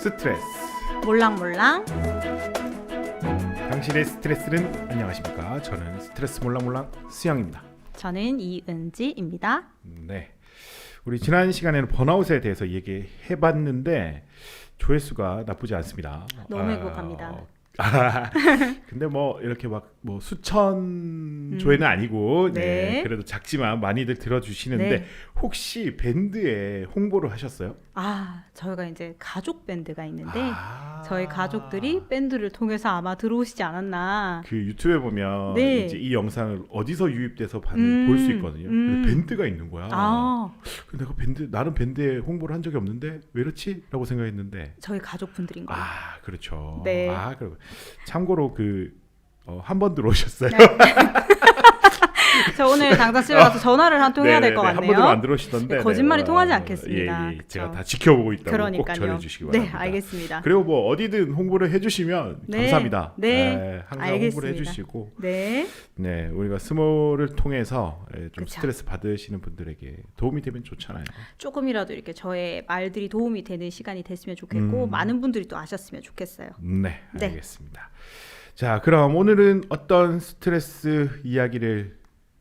스트레스 몰랑몰랑. 당신의 스트레스는 안녕하십니까? 저는 스트레스 몰랑몰랑 수영입니다. 저는 이은지입니다. 네, 우리 지난 시간에는 번아웃에 대해서 얘기해봤는데 조회수가 나쁘지 않습니다. 너무 행복합니다. 근데 뭐 이렇게 막 뭐 수천 조회는 아니고 네, 그래도 작지만 많이들 들어주시는데 네. 혹시 밴드에 홍보를 하셨어요? 저희가 이제 가족 밴드가 있는데 저희 가족들이 밴드를 통해서 아마 들어오시지 않았나. 그 유튜브에 보면 네. 이제 이 영상을 어디서 유입돼서 볼 수 있거든요. 근데 밴드가 있는 거야. 내가 나는 밴드에 홍보를 한 적이 없는데 왜 이렇지?라고 생각했는데 저희 가족분들인 거예요. 그렇죠. 네. 그리고 참고로 한 번 들어오셨어요. 네. 저 오늘 당장 집에 가서 전화를 한 통 해야 될 것 같네요. 한 번도 안 들어오시던데 거짓말이 통하지 않겠습니다. 예, 제가 다 지켜보고 있다고 그러니까요. 꼭 전해주시기 네, 바랍니다. 알겠습니다. 그리고 뭐 어디든 홍보를 해주시면 네. 감사합니다. 네, 항상 알겠습니다. 홍보를 해주시고 네, 우리가 스몰을 통해서 좀 그쵸. 스트레스 받으시는 분들에게 도움이 되면 좋잖아요. 조금이라도 이렇게 저의 말들이 도움이 되는 시간이 됐으면 좋겠고 많은 분들이 또 아셨으면 좋겠어요. 네, 네. 알겠습니다. 자, 그럼 오늘은 어떤 스트레스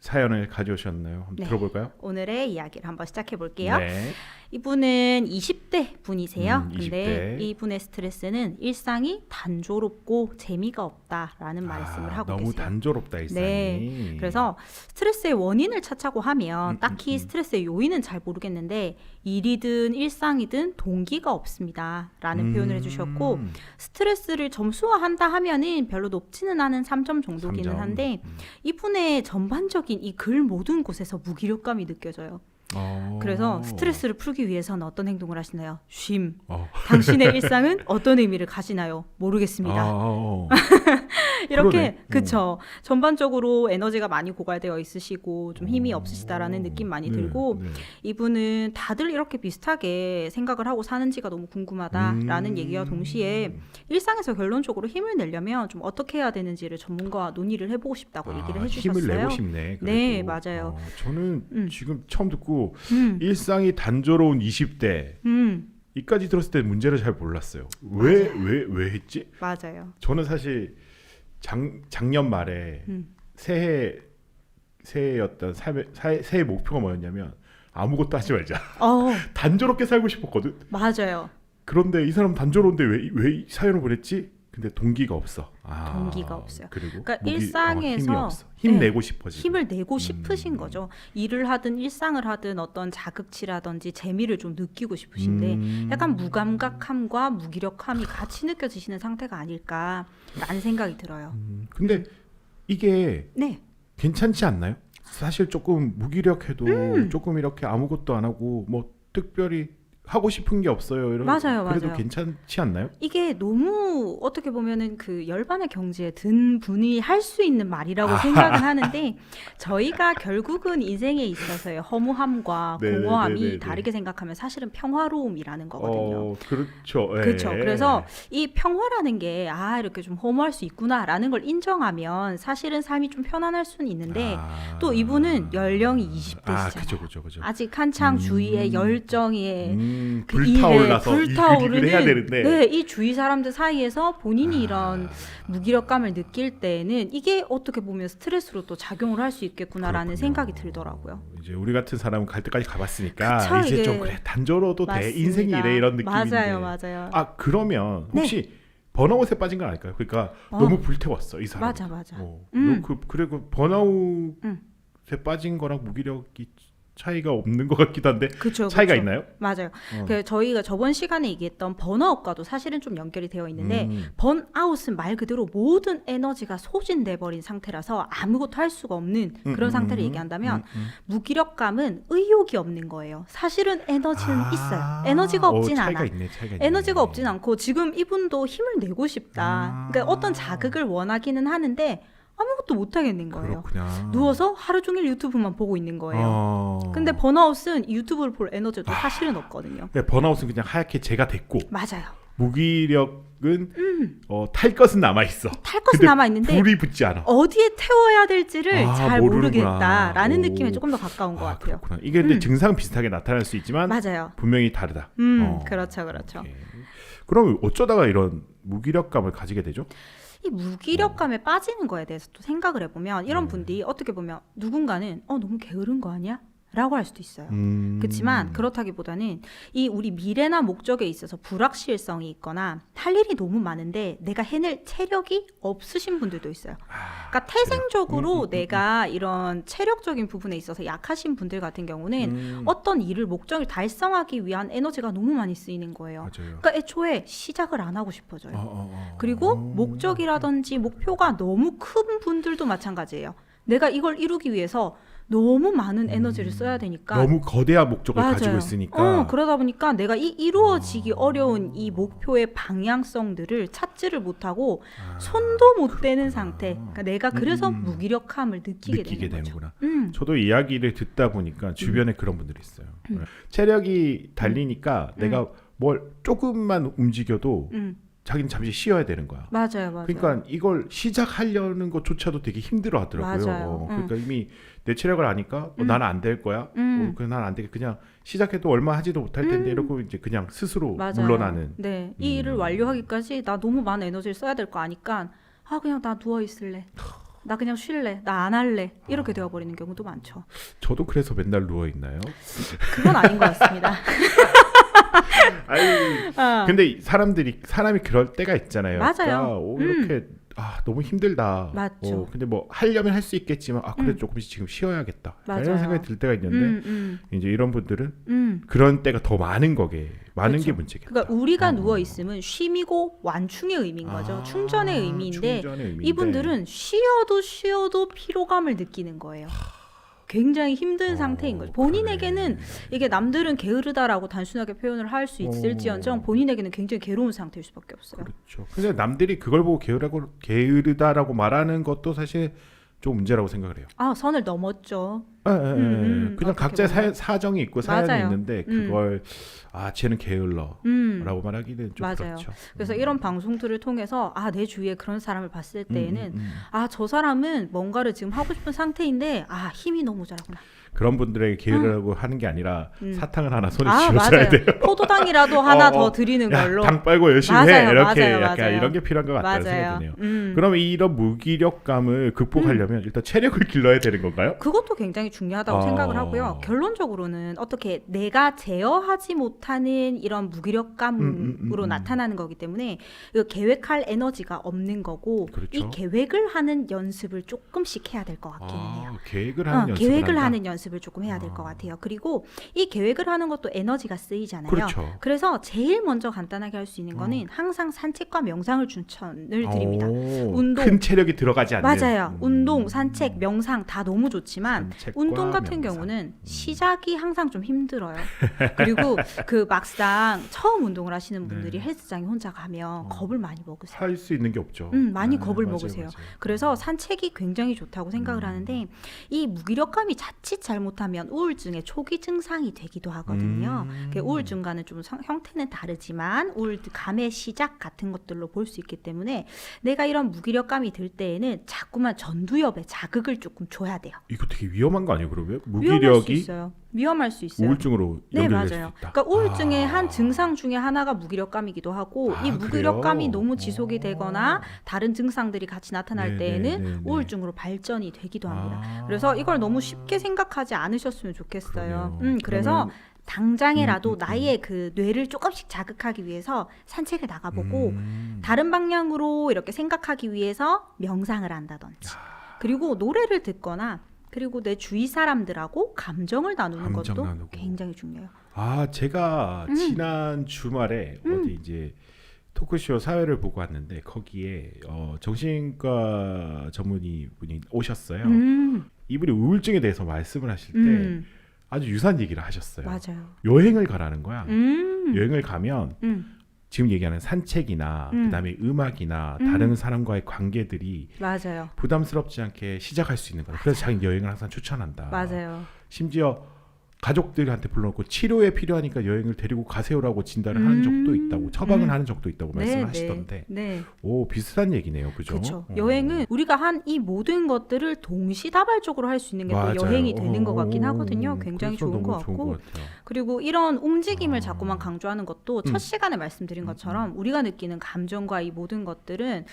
사연을 가져오셨나요? 한번 네. 들어볼까요? 오늘의 이야기를 한번 시작해 볼게요. 네. 이분은 20대 분이세요. 20대. 근데 이분의 스트레스는 일상이 단조롭고 재미가 없다라는 말씀을 하고 너무 계세요. 단조롭다 일상이. 네. 그래서 스트레스의 원인을 찾자고 하면 딱히 스트레스의 요인은 잘 모르겠는데 일이든 일상이든 동기가 없습니다.라는 표현을 해주셨고 스트레스를 점수화한다 하면은 별로 높지는 않은 3점 정도기는 3점. 한데 이분의 전반적인 이 글 모든 곳에서 무기력감이 느껴져요. 그래서 스트레스를 풀기 위해서는 어떤 행동을 하시나요? 쉼. 당신의 일상은 어떤 의미를 가지나요? 모르겠습니다. 이렇게 그쵸. 전반적으로 에너지가 많이 고갈되어 있으시고 좀 힘이 없으시다라는 느낌 많이 들고 이분은 다들 이렇게 비슷하게 생각을 하고 사는지가 너무 궁금하다라는 얘기와 동시에 일상에서 결론적으로 힘을 내려면 좀 어떻게 해야 되는지를 전문가와 논의를 해보고 싶다고 얘기를 해주셨어요. 힘을 내고 싶네. 그래도. 네, 맞아요. 저는 지금 처음 듣고 일상이 단조로운 20대 이까지 들었을 때 문제를 잘 몰랐어요. 왜 했지? 맞아요. 저는 사실 작년 말에 새해였던 새해 목표가 뭐였냐면 아무것도 하지 말자. 단조롭게 살고 싶었거든. 맞아요. 그런데 이 사람 단조로운데 왜 사연을 보냈지? 근데 동기가 없어. 동기가 없어요. 그리고 그러니까 일상에서 힘 내고 싶어 지금. 힘을 내고 싶으신 거죠. 일을 하든 일상을 하든 어떤 자극치라든지 재미를 좀 느끼고 싶으신데 약간 무감각함과 무기력함이 같이 느껴지시는 상태가 아닐까라는 생각이 들어요. 근데 이게 네. 괜찮지 않나요? 사실 조금 무기력해도 조금 이렇게 아무것도 안 하고 뭐 특별히 하고 싶은 게 없어요. 맞아요, 그래도 맞아요. 괜찮지 않나요? 이게 너무 어떻게 보면은 그 열반의 경지에 든 분이 할 수 있는 말이라고 생각은 하는데 저희가 결국은 인생에 있어서의 허무함과 공허함이 다르게 생각하면 사실은 평화로움이라는 거거든요. 그렇죠. 그렇죠. 그래서 이 평화라는 게 이렇게 좀 허무할 수 있구나라는 걸 인정하면 사실은 삶이 좀 편안할 수는 있는데 또 이분은 연령이 20대시잖아요. 그죠. 아직 한창 주위에 열정에 불타올라서 불타오르는 해야 되는데 네, 이 주위 사람들 사이에서 본인이 이런 무기력감을 느낄 때는 이게 어떻게 보면 스트레스로 또 작용을 할 수 있겠구나라는 생각이 들더라고요. 이제 우리 같은 사람은 갈 때까지 가봤으니까 그쵸, 이제 이게. 좀 그래 단조로도 돼 맞습니다. 인생이 이래 이런 느낌인데 맞아요. 그러면 혹시 번아웃에 빠진 건 아닐까요? 그러니까 너무 불태웠어 이 사람. 맞아. 그리고 번아웃에 빠진 거랑 무기력이 차이가 없는 것 같기도 한데 차이가 있나요? 맞아요. 저희가 저번 시간에 얘기했던 번아웃과도 사실은 좀 연결이 되어 있는데 번아웃은 말 그대로 모든 에너지가 소진돼 버린 상태라서 아무것도 할 수가 없는 그런 상태를 얘기한다면 무기력감은 의욕이 없는 거예요. 사실은 에너지는 있어요. 에너지가 없진 않아. 차이가 있네. 에너지가 없진 않고 지금 이분도 힘을 내고 싶다. 그러니까 어떤 자극을 원하기는 하는데 아무것도 못 하겠는 거예요. 그렇구나. 누워서 하루 종일 유튜브만 보고 있는 거예요. 근데 번아웃은 유튜브를 볼 에너지도 사실은 없거든요. 번아웃은 그냥 하얗게 제가 됐고 맞아요. 무기력은 탈 것은 남아 있어. 탈 것은 남아 있는데 불이 붙지 않아. 어디에 태워야 될지를 잘 모르는구나. 모르겠다라는 느낌에 조금 더 가까운 것 같아요. 그렇구나. 이게 근데 증상 비슷하게 나타날 수 있지만 맞아요. 분명히 다르다. 그렇죠. 오케이. 그럼 어쩌다가 이런 무기력감을 가지게 되죠? 이 무기력감에 빠지는 거에 대해서 또 생각을 해보면 이런 분들이 어떻게 보면 누군가는 너무 게으른 거 아니야? 라고 할 수도 있어요. 그렇지만 그렇다기보다는 이 우리 미래나 목적에 있어서 불확실성이 있거나 할 일이 너무 많은데 내가 해낼 체력이 없으신 분들도 있어요. 그러니까 태생적으로 내가 이런 체력적인 부분에 있어서 약하신 분들 같은 경우는 어떤 일을 목적을 달성하기 위한 에너지가 너무 많이 쓰이는 거예요. 맞아요. 그러니까 애초에 시작을 안 하고 싶어져요. 그리고 목적이라든지 목표가 너무 큰 분들도 마찬가지예요. 내가 이걸 이루기 위해서 너무 많은 에너지를 써야 되니까 너무 거대한 목적을 맞아요. 가지고 있으니까 그러다 보니까 내가 이루어지기 어려운 이 목표의 방향성들을 찾지를 못하고 손도 못 대는 상태. 그러니까 내가 그래서 무기력함을 느끼게 되는구나. 거죠. 저도 이야기를 듣다 보니까 주변에 그런 분들이 있어요. 체력이 달리니까 내가 뭘 조금만 움직여도 자기는 잠시 쉬어야 되는 거야. 맞아요. 그러니까 이걸 시작하려는 것조차도 되게 힘들어 하더라고요. 맞아요. 그러니까 이미 내 체력을 아니까 나는 안 될 거야. 그냥 난 안 되게 그냥 시작해도 얼마 하지도 못할 텐데 이러고 이제 그냥 스스로 맞아요. 물러나는. 네, 이 일을 완료하기까지 나 너무 많은 에너지를 써야 될 거 아니까 그냥 나 누워 있을래. 나 그냥 쉴래. 나 안 할래. 이렇게 되어버리는 경우도 많죠. 저도 그래서 맨날 누워 있나요? 그건 아닌 것 같습니다. 근데 사람이 그럴 때가 있잖아요. 맞아요. 그러니까 이렇게 너무 힘들다. 맞죠. 근데 뭐 하려면 할 수 있겠지만 그래 조금씩 지금 쉬어야겠다. 이런 생각이 들 때가 있는데 이제 이런 분들은 그런 때가 더 많은 그렇죠. 게 문제겠다. 그러니까 우리가 누워 있으면 쉼이고 완충의 의미인 거죠. 충전의 의미인데 이분들은 쉬어도 피로감을 느끼는 거예요. 굉장히 힘든 상태인 거죠. 본인에게는 이게 남들은 게으르다라고 단순하게 표현을 할 수 있을지언정 본인에게는 굉장히 괴로운 상태일 수밖에 없어요. 그렇죠. 근데 남들이 그걸 보고 게으르다라고 말하는 것도 사실 좀 문제라고 생각을 해요. 선을 넘었죠. 그냥 각자의 사정이 있고 사연이 맞아요. 있는데 그걸 쟤는 게을러라고 말하기는 좀 맞아요. 그렇죠. 그래서 이런 방송들을 통해서 내 주위에 그런 사람을 봤을 때에는 저 사람은 뭔가를 지금 하고 싶은 상태인데 힘이 너무 모자라구나. 그런 분들에게 게으르라고 하는 게 아니라 사탕을 하나 손에 쥐어줘야 돼요. 포도당이라도 하나 더 드리는 걸로. 당 빨고 열심히 맞아요, 해. 이렇게 맞아요, 약간 맞아요. 이런 게 필요한 것 같다는 맞아요. 생각이 드네요. 그러면 이런 무기력감을 극복하려면 일단 체력을 길러야 되는 건가요? 그것도 굉장히 중요하다고 생각을 하고요. 결론적으로는 어떻게 내가 제어하지 못하는 이런 무기력감으로 나타나는 거기 때문에 이거 계획할 에너지가 없는 거고 그렇죠. 이 계획을 하는 연습을 조금씩 해야 될 것 같기는 해요. 계획을 하는 연습을 계획을 한다? 하는 연습을 조금 해야 될 것 같아요. 그리고 이 계획을 하는 것도 에너지가 쓰이잖아요. 그렇죠. 그래서 제일 먼저 간단하게 할 수 있는 거는 항상 산책과 명상을 추천을 드립니다. 운동. 큰 체력이 들어가지 않는. 맞아요. 운동, 산책, 명상 다 너무 좋지만 산책과 운동 같은 명상. 경우는 시작이 항상 좀 힘들어요. 그리고 그 막상 처음 운동을 하시는 분들이 헬스장에 혼자 가면 겁을 많이 먹으세요. 할 수 있는 게 없죠. 많이 겁을 맞아요, 먹으세요. 맞아요. 그래서 산책이 굉장히 좋다고 생각을 하는데 이 무기력감이 자칫 잘못하면 우울증의 초기 증상이 되기도 하거든요. 우울증과는 좀 형태는 다르지만 감의 시작 같은 것들로 볼 수 있기 때문에 내가 이런 무기력감이 들 때에는 자꾸만 전두엽에 자극을 조금 줘야 돼요. 이거 되게 위험한 거 아니에요, 그러면? 위험할 수 무기력이 있어요. 위험할 수 있어요. 우울증으로 네, 연결될 수 맞아요. 있다. 그러니까 우울증의 한 증상 중에 하나가 무기력감이기도 하고 이 무기력감이 그래요? 너무 지속이 되거나 다른 증상들이 같이 나타날 때에는 우울증으로 발전이 되기도 합니다. 그래서 이걸 너무 쉽게 생각하지 않으셨으면 좋겠어요. 그래서 당장에라도 나의 그 뇌를 조금씩 자극하기 위해서 산책을 나가보고 다른 방향으로 이렇게 생각하기 위해서 명상을 한다든지 그리고 노래를 듣거나 그리고 내 주위 사람들하고 감정을 나누는 것도 굉장히 중요해요. 제가 지난 주말에 어디 이제 토크쇼 사회를 보고 왔는데 거기에 정신과 전문의 분이 오셨어요. 이분이 우울증에 대해서 말씀을 하실 때 아주 유사한 얘기를 하셨어요. 맞아요. 여행을 가라는 거야. 여행을 가면 지금 얘기하는 산책이나 그다음에 음악이나 다른 사람과의 관계들이 맞아요. 부담스럽지 않게 시작할 수 있는 거야. 그래서 자기 여행을 항상 추천한다. 맞아요. 심지어 가족들한테 불러놓고 치료에 필요하니까 여행을 데리고 가세요라고 진단을 하는 적도 있다고, 처방을 하는 적도 있다고 말씀하시던데, 오 비슷한 얘기네요, 그죠? 그렇죠. 여행은 우리가 한 이 모든 것들을 동시다발적으로 할 수 있는 게 또 여행이 되는 것 같긴 하거든요. 굉장히 좋은 것 같고, 그리고 이런 움직임을 자꾸만 강조하는 것도 첫 시간에 말씀드린 것처럼 우리가 느끼는 감정과 이 모든 것들은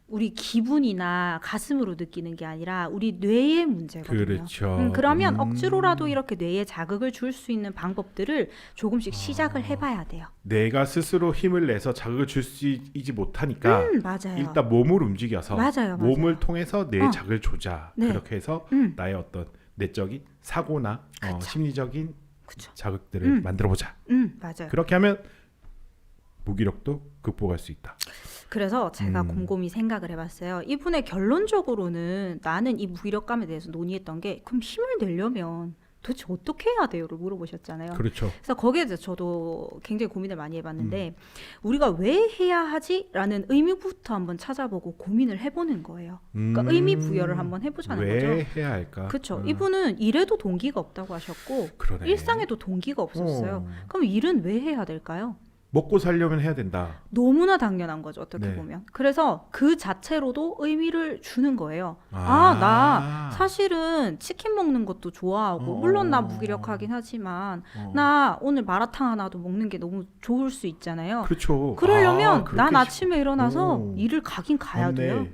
우리 기분이나 가슴으로 느끼는 게 아니라 우리 뇌의 문제거든요. 그렇죠. 그러면 억지로라도 이렇게 뇌에 자극을 줄 수 있는 방법들을 조금씩 시작을 해봐야 돼요. 내가 스스로 힘을 내서 자극을 줄 수 있지 못하니까 맞아요. 일단 몸을 움직여서 맞아요. 몸을 통해서 뇌 자극을 조자. 네. 그렇게 해서 나의 어떤 내적인 사고나 심리적인 자극들을 만들어보자. 맞아요. 그렇게 하면 무기력도 극복할 수 있다. 그래서 제가 곰곰이 생각을 해봤어요. 이분의 결론적으로는 나는 이 무기력감에 대해서 논의했던 게, 그럼 힘을 내려면 도대체 어떻게 해야 돼요를 물어보셨잖아요. 그렇죠. 그래서 거기에 대해서 저도 굉장히 고민을 많이 해봤는데 우리가 왜 해야 하지라는 의미부터 한번 찾아보고 고민을 해보는 거예요. 그러니까 의미 부여를 한번 해보자는 왜 거죠. 왜 해야 할까? 그렇죠. 이분은 일에도 동기가 없다고 하셨고 그러네. 일상에도 동기가 없었어요. 그럼 일은 왜 해야 될까요? 먹고 살려면 해야 된다. 너무나 당연한 거죠, 어떻게 보면. 그래서 그 자체로도 의미를 주는 거예요. 나 사실은 치킨 먹는 것도 좋아하고 물론 나 무기력하긴 하지만 나 오늘 마라탕 하나도 먹는 게 너무 좋을 수 있잖아요. 그렇죠. 그러려면 난 아침에 일어나서 일을 가긴 가야 맞네. 돼요.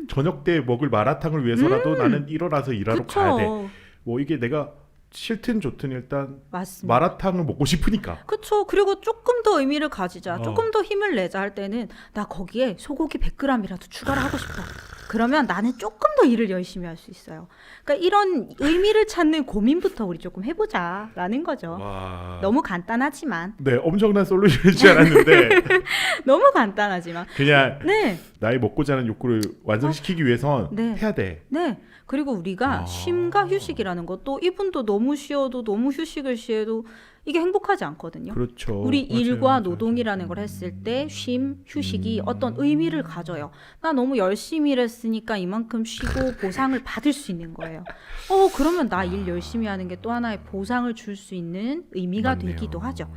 저녁 때 먹을 마라탕을 위해서라도 나는 일어나서 일하러 그쵸. 가야 돼. 뭐 이게 내가 싫든 좋든 일단 맞습니다. 마라탕을 먹고 싶으니까. 그렇죠. 그리고 조금 더 의미를 가지자, 조금 더 힘을 내자 할 때는 나 거기에 소고기 100g이라도 추가를 하고 싶어. 그러면 나는 조금 더 일을 열심히 할 수 있어요. 그러니까 이런 의미를 찾는 고민부터 우리 조금 해보자라는 거죠. 와. 너무 간단하지만. 네, 엄청난 솔루션일 줄 알았는데 너무 간단하지만. 그냥 네. 나의 먹고 자는 욕구를 완성시키기 위해선 해야 돼. 네. 그리고 우리가 쉼과 휴식이라는 것도 이분도 너무 쉬어도 너무 휴식을 쉬어도 이게 행복하지 않거든요. 그렇죠. 우리 일과 노동이라는 걸 했을 때 쉼, 휴식이 어떤 의미를 가져요. 나 너무 열심히 일했으니까 이만큼 쉬고 보상을 받을 수 있는 거예요. 그러면 나 일 열심히 하는 게 또 하나의 보상을 줄 수 있는 의미가 맞네요. 되기도 하죠.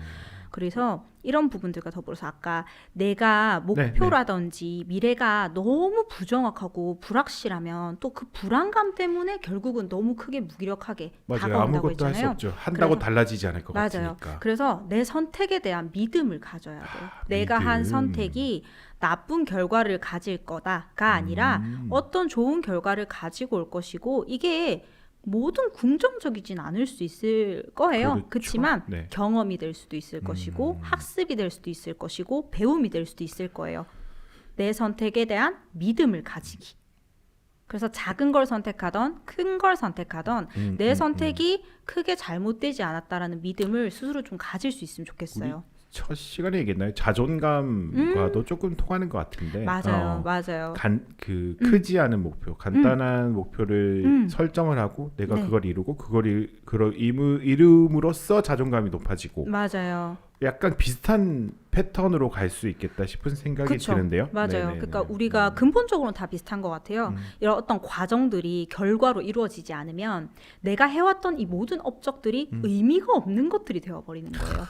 그래서 이런 부분들과 더불어서 아까 내가 목표라든지 미래가 너무 부정확하고 불확실하면 또 그 불안감 때문에 결국은 너무 크게 무기력하게 다가온다고 아무것도 했잖아요. 할 수 없죠. 한다고 달라지지 않을 것 맞아요. 같으니까. 그래서 내 선택에 대한 믿음을 가져야 돼요. 내가 한 선택이 나쁜 결과를 가질 거다가 아니라 어떤 좋은 결과를 가지고 올 것이고 이게 모든 긍정적이진 않을 수 있을 거예요. 그렇지만 경험이 될 수도 있을 것이고 학습이 될 수도 있을 것이고 배움이 될 수도 있을 거예요. 내 선택에 대한 믿음을 가지기. 그래서 작은 걸 선택하던 큰 걸 선택하던 내 선택이 크게 잘못되지 않았다라는 믿음을 스스로 좀 가질 수 있으면 좋겠어요. 첫 시간에 얘기했나요? 자존감과도 조금 통하는 것 같은데. 맞아요. 크지 않은 목표, 간단한 목표를 설정을 하고 내가 그걸 이루고 그걸 이룸으로써 자존감이 높아지고. 맞아요. 약간 비슷한 패턴으로 갈 수 있겠다 싶은 생각이 드는데요. 맞아요. 네네네. 그러니까 우리가 근본적으로는 다 비슷한 것 같아요. 이런 어떤 과정들이 결과로 이루어지지 않으면 내가 해왔던 이 모든 업적들이 의미가 없는 것들이 되어버리는 거예요.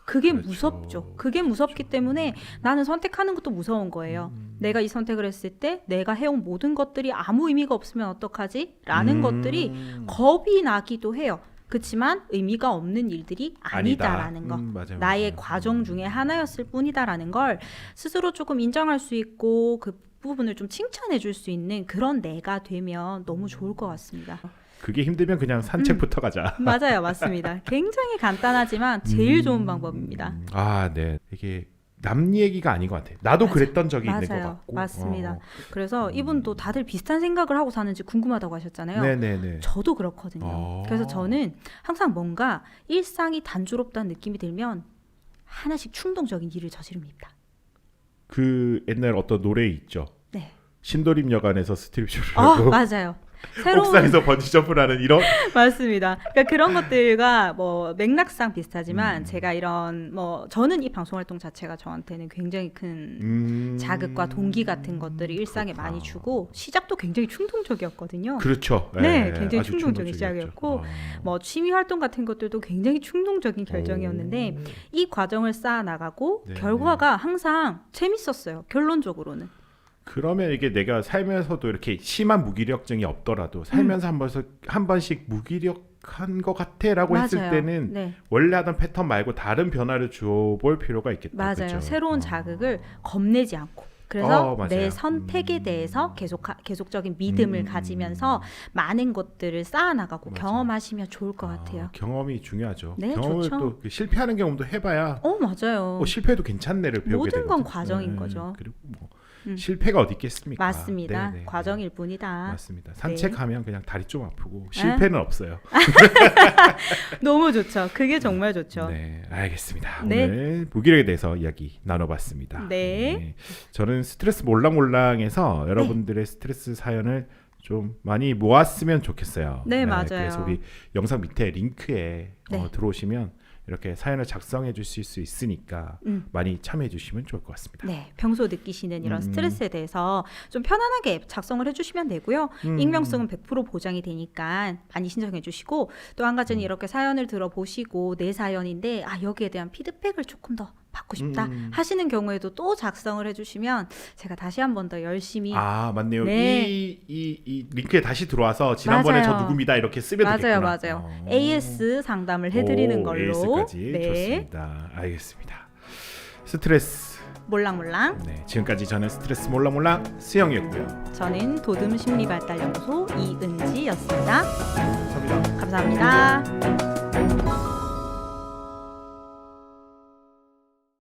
그게 무섭죠. 그게 무섭기 때문에 나는 선택하는 것도 무서운 거예요. 내가 이 선택을 했을 때 내가 해온 모든 것들이 아무 의미가 없으면 어떡하지? 라는 것들이 겁이 나기도 해요. 그렇지만 의미가 없는 일들이 아니다라는 거. 맞아요. 나의 과정 중에 하나였을 뿐이다라는 걸 스스로 조금 인정할 수 있고 그 부분을 좀 칭찬해 줄 수 있는 그런 내가 되면 너무 좋을 것 같습니다. 그게 힘들면 그냥 산책부터 가자. 맞아요. 맞습니다. 굉장히 간단하지만 제일 좋은 방법입니다. 네. 이게 남 얘기가 아닌 것 같아요. 나도 그랬던 적이 있는 것 같고. 맞습니다. 그래서 이분도 다들 비슷한 생각을 하고 사는지 궁금하다고 하셨잖아요. 네네네. 저도 그렇거든요. 그래서 저는 항상 뭔가 일상이 단조롭다는 느낌이 들면 하나씩 충동적인 일을 저지릅니다. 그 옛날 어떤 노래 있죠. 네. 신도림 여관에서 스트립쇼를 하고. 맞아요. 옥상에서 번지 점프라는 이런 맞습니다. 그러니까 그런 것들과 뭐 맥락상 비슷하지만 제가 이런 뭐 저는 이 방송 활동 자체가 저한테는 굉장히 큰 자극과 동기 같은 것들을 일상에 그렇구나. 많이 주고 시작도 굉장히 충동적이었거든요. 그렇죠. 네, 예, 굉장히 아주 충동적인 충동적이었죠. 시작이었고 뭐 취미 활동 같은 것들도 굉장히 충동적인 결정이었는데 이 과정을 쌓아 나가고 네, 결과가 항상 재밌었어요. 결론적으로는. 그러면 이게 내가 살면서도 이렇게 심한 무기력증이 없더라도 살면서 한 번씩 무기력한 것 같아라고 했을 맞아요. 때는 네. 원래 하던 패턴 말고 다른 변화를 줘볼 필요가 있겠다. 맞아요. 그죠? 새로운 자극을 겁내지 않고. 그래서 맞아요. 내 선택에 대해서 계속적인 믿음을 가지면서 많은 것들을 쌓아나가고 맞아요. 경험하시면 좋을 것 같아요. 경험이 중요하죠. 네, 경험을 좋죠. 또 실패하는 경험도 해봐야 맞아요. 실패도 괜찮네를 배우게 모든 건 되거든요. 과정인 거죠. 그리고 뭐 실패가 어디 있겠습니까? 맞습니다. 네, 네, 과정일 뿐이다. 맞습니다. 산책하면 그냥 다리 좀 아프고 네. 실패는 없어요. 너무 좋죠. 그게 정말 좋죠. 네, 알겠습니다. 네. 오늘 무기력에 대해서 이야기 나눠봤습니다. 네. 저는 스트레스 몰랑몰랑해서 여러분들의 스트레스 사연을 좀 많이 모았으면 좋겠어요. 네, 맞아요. 그래서 우리 영상 밑에 링크에 네. 들어오시면 이렇게 사연을 작성해 주실 수 있으니까 많이 참여해 주시면 좋을 것 같습니다. 네, 평소 느끼시는 이런 스트레스에 대해서 좀 편안하게 작성을 해주시면 되고요. 익명성은 100% 보장이 되니까 많이 신청해 주시고 또 한 가지는 이렇게 사연을 들어보시고 내 사연인데 여기에 대한 피드백을 조금 더 받고 싶다 하시는 경우에도 또 작성을 해주시면 제가 다시 한 번 더 열심히 맞네요. 네. 이 링크에 다시 들어와서 지난번에 맞아요. 저 누굽니다 이렇게 쓰면 되겠구나. 맞아요. AS 상담을 해드리는 걸로. AS까지 네. 좋습니다. 알겠습니다. 스트레스 몰랑몰랑. 네, 지금까지 저는 스트레스 몰랑몰랑 수영이었고요. 저는 도듬 심리발달연구소 이은지였습니다. 감사합니다. 감사합니다.